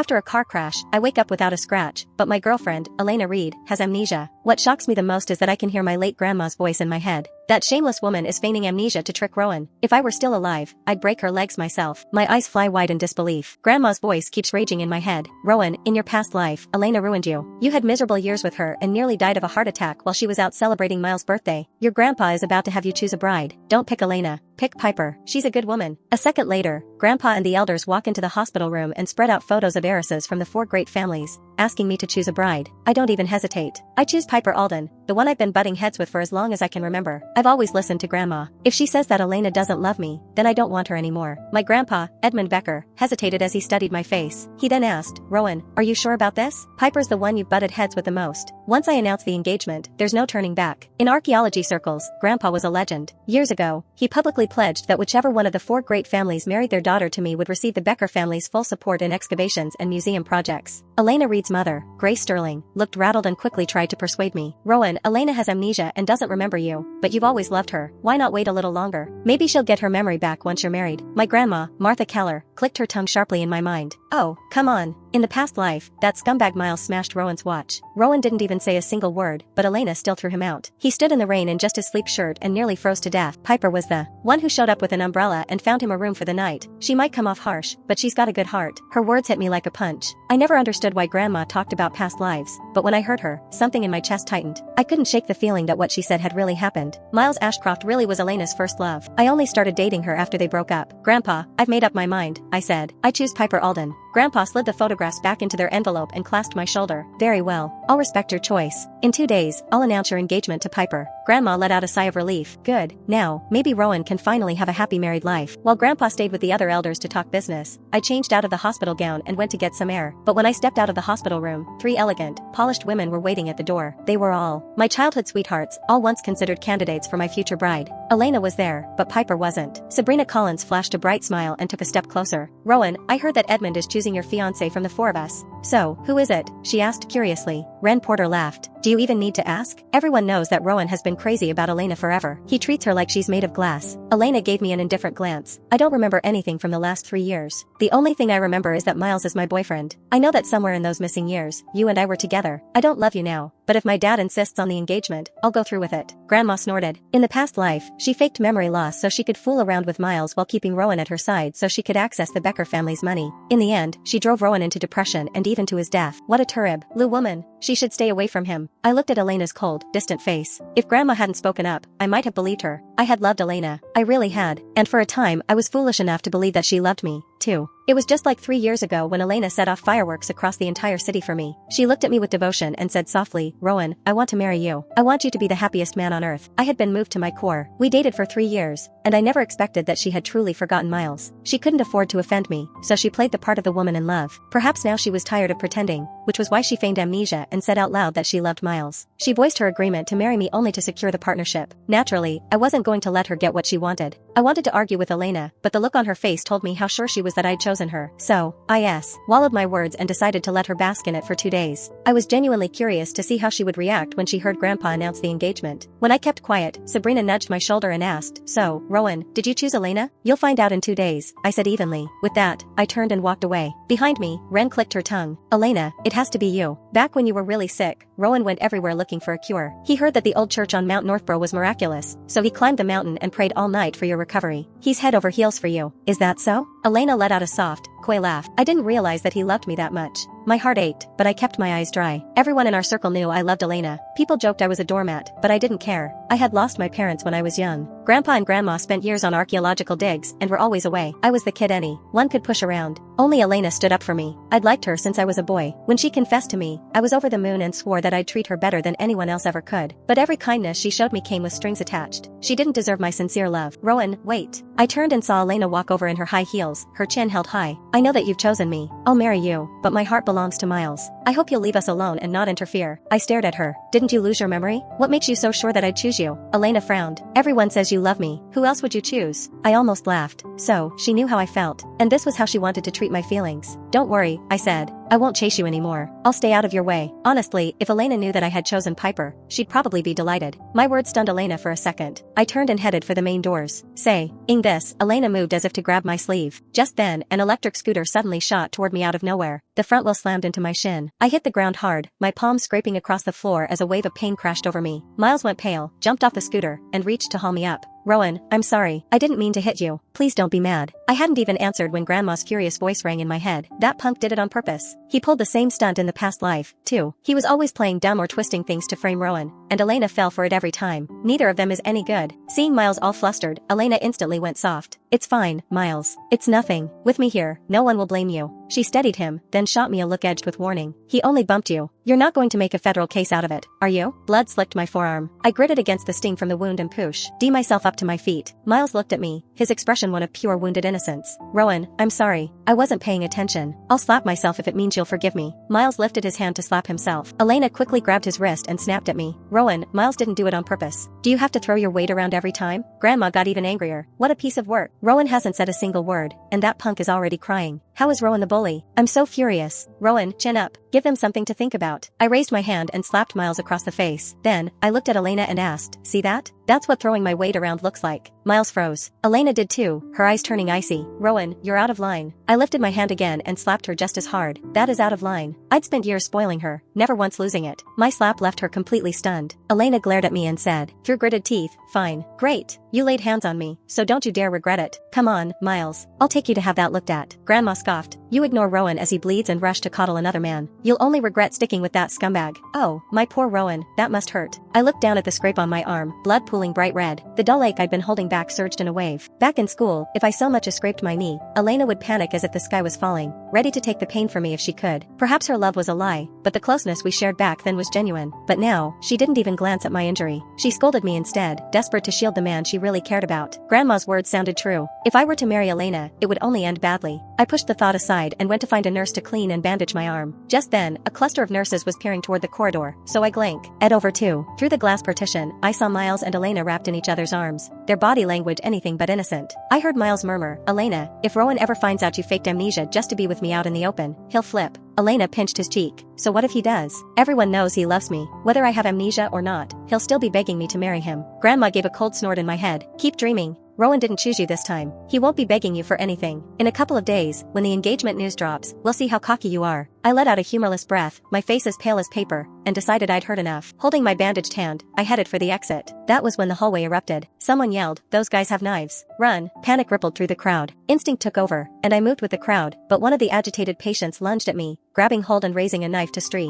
After a car crash, I wake up without a scratch, but my girlfriend, Elena Reed, has amnesia. What shocks me the most is that I can hear my late grandma's voice in my head. That shameless woman is feigning amnesia to trick Rowan. If I were still alive, I'd break her legs myself. My eyes fly wide in disbelief. Grandma's voice keeps raging in my head. Rowan, in your past life, Elena ruined you. You had miserable years with her and nearly died of a heart attack while she was out celebrating Miles' birthday. Your grandpa is about to have you choose a bride. Don't pick Elena. Pick Piper. She's a good woman. A second later, Grandpa and the elders walk into the hospital room and spread out photos of heiresses from the 4 great families, asking me to choose a bride. I don't even hesitate. I choose Piper Alden, the one I've been butting heads with for as long as I can remember. I've always listened to Grandma. If she says that Elena doesn't love me, then I don't want her anymore. My grandpa, Edmund Becker, hesitated as he studied my face. He then asked, Rowan, are you sure about this? Piper's the one you've butted heads with the most. Once I announce the engagement, there's no turning back. In archaeology circles, Grandpa was a legend. Years ago, he publicly pledged that whichever one of the 4 great families married their daughter to me would receive the Becker family's full support in excavations and museum projects. Elena Reed's mother, Grace Sterling, looked rattled and quickly tried to persuade me. Rowan, Elena has amnesia and doesn't remember you, but you've always loved her. Why not wait a little longer? Maybe she'll get her memory back once you're married. My grandma, Martha Keller, clicked her tongue sharply in my mind. Oh, come on. In the past life, that scumbag Miles smashed Rowan's watch. Rowan didn't even say a single word, but Elena still threw him out. He stood in the rain in just his sleek shirt and nearly froze to death. Piper was the one who showed up with an umbrella and found him a room for the night. She might come off harsh, but she's got a good heart. Her words hit me like a punch. I never understood why Grandma talked about past lives, but when I heard her, something in my chest tightened. I couldn't shake the feeling that what she said had really happened. Miles Ashcroft really was Elena's first love. I only started dating her after they broke up. Grandpa, I've made up my mind, I said. I choose Piper Alden. Grandpa slid the photographs back into their envelope and clasped my shoulder. Very well. I'll respect your choice. In 2 days, I'll announce your engagement to Piper. Grandma let out a sigh of relief. Good. Now, maybe Rowan can finally have a happy married life. While Grandpa stayed with the other elders to talk business, I changed out of the hospital gown and went to get some air. But when I stepped out of the hospital room, 3 elegant, polished women were waiting at the door. They were all my childhood sweethearts, all once considered candidates for my future bride. Elena was there, but Piper wasn't. Sabrina Collins flashed a bright smile and took a step closer. Rowan, I heard that Edmund is choosing your fiancé from the 4 of us. So, who is it? She asked curiously. Ren Porter laughed. Do you even need to ask? Everyone knows that Rowan has been crazy about Elena forever. He treats her like she's made of glass. Elena gave me an indifferent glance. I don't remember anything from the last 3 years. The only thing I remember is that Miles is my boyfriend. I know that somewhere in those missing years, you and I were together. I don't love you now, but if my dad insists on the engagement, I'll go through with it. Grandma snorted. In the past life, she faked memory loss so she could fool around with Miles while keeping Rowan at her side so she could access the Becker family's money. In the end, she drove Rowan into depression and even to his death. What a terrible woman. She should stay away from him. I looked at Elena's cold, distant face. If Grandma hadn't spoken up, I might have believed her. I had loved Elena. I really had. And for a time, I was foolish enough to believe that she loved me, too. It was just like 3 years ago when Elena set off fireworks across the entire city for me. She looked at me with devotion and said softly, Rowan, I want to marry you. I want you to be the happiest man on earth. I had been moved to my core. We dated for 3 years, and I never expected that she had truly forgotten Miles. She couldn't afford to offend me, so she played the part of the woman in love. Perhaps now she was tired of pretending, which was why she feigned amnesia and said out loud that she loved Miles. She voiced her agreement to marry me only to secure the partnership. Naturally, I wasn't going to let her get what she wanted. I wanted to argue with Elena, but the look on her face told me how sure she was that I'd chosen her. So, I swallowed my words and decided to let her bask in it for 2 days. I was genuinely curious to see how she would react when she heard Grandpa announce the engagement. When I kept quiet, Sabrina nudged my shoulder and asked, So, Rowan, did you choose Elena? You'll find out in 2 days, I said evenly. With that, I turned and walked away. Behind me, Ren clicked her tongue. Elena, it has to be you. Back when you were really sick, Rowan went everywhere looking for a cure. He heard that the old church on Mount Northborough was miraculous, so he climbed the mountain and prayed all night for your recovery. He's head over heels for you. Is that so? Elena let out a soft, coy laugh. I didn't realize that he loved me that much. My heart ached, but I kept my eyes dry. Everyone in our circle knew I loved Elena. People joked I was a doormat, but I didn't care. I had lost my parents when I was young. Grandpa and Grandma spent years on archaeological digs and were always away. I was the kid one could push around. Only Elena stood up for me. I'd liked her since I was a boy. When she confessed to me, I was over the moon and swore that I'd treat her better than anyone else ever could. But every kindness she showed me came with strings attached. She didn't deserve my sincere love. Rowan, wait. I turned and saw Elena walk over in her high heels, her chin held high. I know that you've chosen me. I'll marry you, but my heart belongs to Miles. I hope you'll leave us alone and not interfere. I stared at her. Didn't you lose your memory? What makes you so sure that I'd choose you? Elena frowned. Everyone says you love me. Who else would you choose? I almost laughed. So, she knew how I felt. And this was how she wanted to treat my feelings. Don't worry, I said. I won't chase you anymore. I'll stay out of your way. Honestly, if Elena knew that I had chosen Piper, she'd probably be delighted. My words stunned Elena for a second. I turned and headed for the main doors. Saying this, Elena moved as if to grab my sleeve. Just then, an electric scooter suddenly shot toward me out of nowhere. The front wheel slammed into my shin. I hit the ground hard, my palms scraping across the floor as a wave of pain crashed over me. Miles went pale, jumped off the scooter, and reached to haul me up. Rowan, I'm sorry. I didn't mean to hit you. Please don't be mad. I hadn't even answered when Grandma's furious voice rang in my head. That punk did it on purpose. He pulled the same stunt in the past life, too. He was always playing dumb or twisting things to frame Rowan, and Elena fell for it every time. Neither of them is any good. Seeing Miles all flustered, Elena instantly went soft. It's fine, Miles. It's nothing. With me here, no one will blame you. She steadied him, then shot me a look edged with warning. He only bumped you. You're not going to make a federal case out of it, are you? Blood slicked my forearm. I gritted against the sting from the wound and pushed myself up to my feet. Miles looked at me, his expression one of pure wounded innocence. Rowan, I'm sorry. I wasn't paying attention. I'll slap myself if it means you'll forgive me. Miles lifted his hand to slap himself. Elena quickly grabbed his wrist and snapped at me. Rowan, Miles didn't do it on purpose. Do you have to throw your weight around every time? Grandma got even angrier. What a piece of work. Rowan hasn't said a single word, and that punk is already crying. How is Rowan the bully? I'm so furious. Rowan, chin up. Give them something to think about. I raised my hand and slapped Miles across the face. Then, I looked at Elena and asked, see that? That's what throwing my weight around looks like. Miles froze. Elena did too, her eyes turning icy. Rowan, you're out of line. I lifted my hand again and slapped her just as hard. That is out of line. I'd spent years spoiling her, never once losing it. My slap left her completely stunned. Elena glared at me and said, through gritted teeth, fine. Great. You laid hands on me, so don't you dare regret it. Come on, Miles. I'll take you to have that looked at. Grandma scoffed. You ignore Rowan as he bleeds and rush to coddle another man. You'll only regret sticking with that scumbag. Oh, my poor Rowan, that must hurt. I looked down at the scrape on my arm, blood pooling bright red. The dull ache I'd been holding back surged in a wave. Back in school, if I so much as scraped my knee, Elena would panic as if the sky was falling, ready to take the pain from me if she could. Perhaps her love was a lie, but the closeness we shared back then was genuine. But now, she didn't even glance at my injury. She scolded me instead, desperate to shield the man she really cared about. Grandma's words sounded true. If I were to marry Elena, it would only end badly. I pushed the thought aside and went to find a nurse to clean and bandage my arm. Just then, a cluster of nurses was peering toward the corridor, so I glanced over too. Through the glass partition, I saw Miles and Elena wrapped in each other's arms, their body language anything but innocent. I heard Miles murmur, Elena, if Rowan ever finds out you faked amnesia just to be with me out in the open, he'll flip. Elena pinched his cheek. So what if he does? Everyone knows he loves me. Whether I have amnesia or not, he'll still be begging me to marry him. Grandma gave a cold snort in my head. Keep dreaming. Rowan didn't choose you this time. He won't be begging you for anything. In a couple of days, when the engagement news drops, we'll see how cocky you are. I let out a humorless breath, my face as pale as paper, and decided I'd heard enough. Holding my bandaged hand, I headed for the exit. That was when the hallway erupted. Someone yelled, those guys have knives. Run. Panic rippled through the crowd. Instinct took over, and I moved with the crowd, but one of the agitated patients lunged at me, grabbing hold and raising a knife to strike.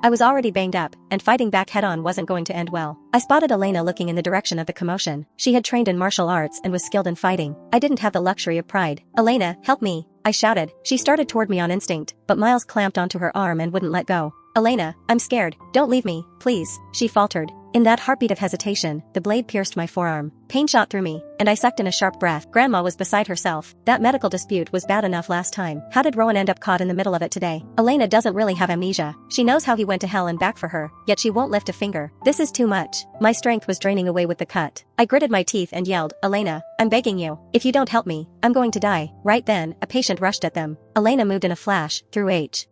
I was already banged up, and fighting back head-on wasn't going to end well. I spotted Elena looking in the direction of the commotion. She had trained in martial arts and was skilled in fighting. I didn't have the luxury of pride. Elena, help me. I shouted. She started toward me on instinct, but Miles clamped onto her arm and wouldn't let go. Elena, I'm scared. Don't leave me, please, she faltered. In that heartbeat of hesitation, the blade pierced my forearm. Pain shot through me, and I sucked in a sharp breath. Grandma was beside herself. That medical dispute was bad enough last time. How did Rowan end up caught in the middle of it today? Elena doesn't really have amnesia. She knows how he went to hell and back for her, yet she won't lift a finger. This is too much. My strength was draining away with the cut. I gritted my teeth and yelled, Elena, I'm begging you. If you don't help me, I'm going to die. Right then, a patient rushed at them. Elena moved in a flash, threw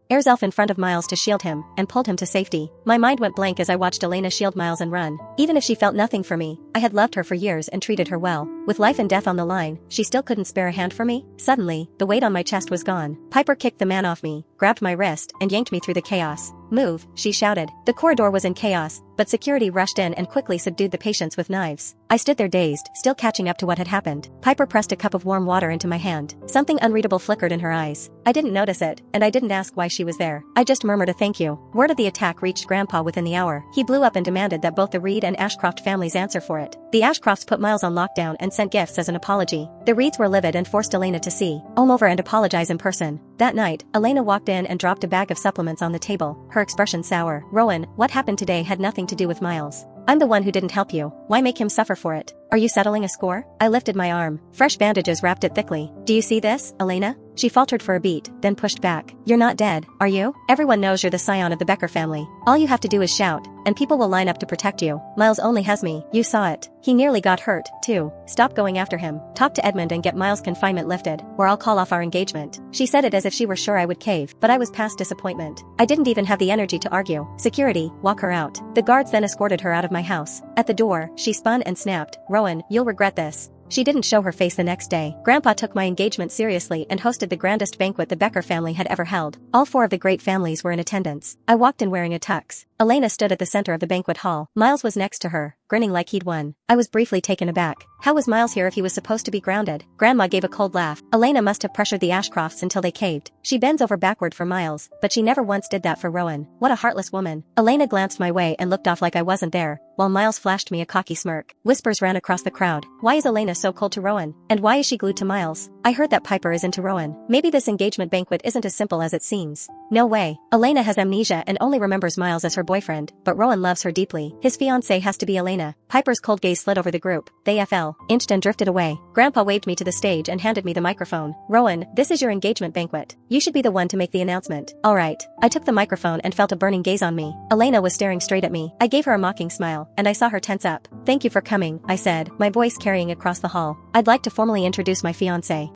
Air's elf in front of Miles to shield him, and pulled him to safety. My mind went blank as I watched Elena shield Miles and run. Even if she felt nothing for me, I had loved her for years and treated her well. With life and death on the line, she still couldn't spare a hand for me? Suddenly, the weight on my chest was gone. Piper kicked the man off me, grabbed my wrist, and yanked me through the chaos. Move, she shouted. The corridor was in chaos, but security rushed in and quickly subdued the patients with knives. I stood there dazed, still catching up to what had happened. Piper pressed a cup of warm water into my hand. Something unreadable flickered in her eyes. I didn't notice it, and I didn't ask why she was there. I just murmured a thank you. Word of the attack reached Grandpa within the hour. He blew up and demanded that both the Reed and Ashcroft families answer for it. The Ashcrofts put Miles on lockdown and sent gifts as an apology. The Reeds were livid and forced Elena to see him over and apologize in person. That night, Elena walked in and dropped a bag of supplements on the table, her expression sour. Rowan, what happened today had nothing to do with Miles. I'm the one who didn't help you. Why make him suffer for it? Are you settling a score? I lifted my arm. Fresh bandages wrapped it thickly. Do you see this, Elena? She faltered for a beat, then pushed back. You're not dead, are you? Everyone knows you're the scion of the Becker family. All you have to do is shout, and people will line up to protect you. Miles only has me, you saw it. He nearly got hurt, too. Stop going after him. Talk to Edmund and get Miles' confinement lifted, or I'll call off our engagement. She said it as if she were sure I would cave, but I was past disappointment. I didn't even have the energy to argue. Security, walk her out. The guards then escorted her out of my house. At the door, she spun and snapped, Rowan, you'll regret this. She didn't show her face the next day. Grandpa took my engagement seriously and hosted the grandest banquet the Becker family had ever held. All 4 of the great families were in attendance. I walked in wearing a tux. Elena stood at the center of the banquet hall. Miles was next to her, grinning like he'd won. I was briefly taken aback. How was Miles here if he was supposed to be grounded? Grandma gave a cold laugh. Elena must have pressured the Ashcrofts until they caved. She bends over backward for Miles, but she never once did that for Rowan. What a heartless woman. Elena glanced my way and looked off like I wasn't there, while Miles flashed me a cocky smirk. Whispers ran across the crowd. Why is Elena so cold to Rowan? And why is she glued to Miles? I heard that Piper is into Rowan. Maybe this engagement banquet isn't as simple as it seems. No way. Elena has amnesia and only remembers Miles as her boyfriend, but Rowan loves her deeply. His fiancée has to be Elena. Piper's cold gaze slid over the group. They inched and drifted away. Grandpa waved me to the stage and handed me the microphone. Rowan, this is your engagement banquet. You should be the one to make the announcement. Alright. I took the microphone and felt a burning gaze on me. Elena was staring straight at me. I gave her a mocking smile, and I saw her tense up. Thank you for coming, I said, my voice carrying across the hall. I'd like to formally introduce my fiancé.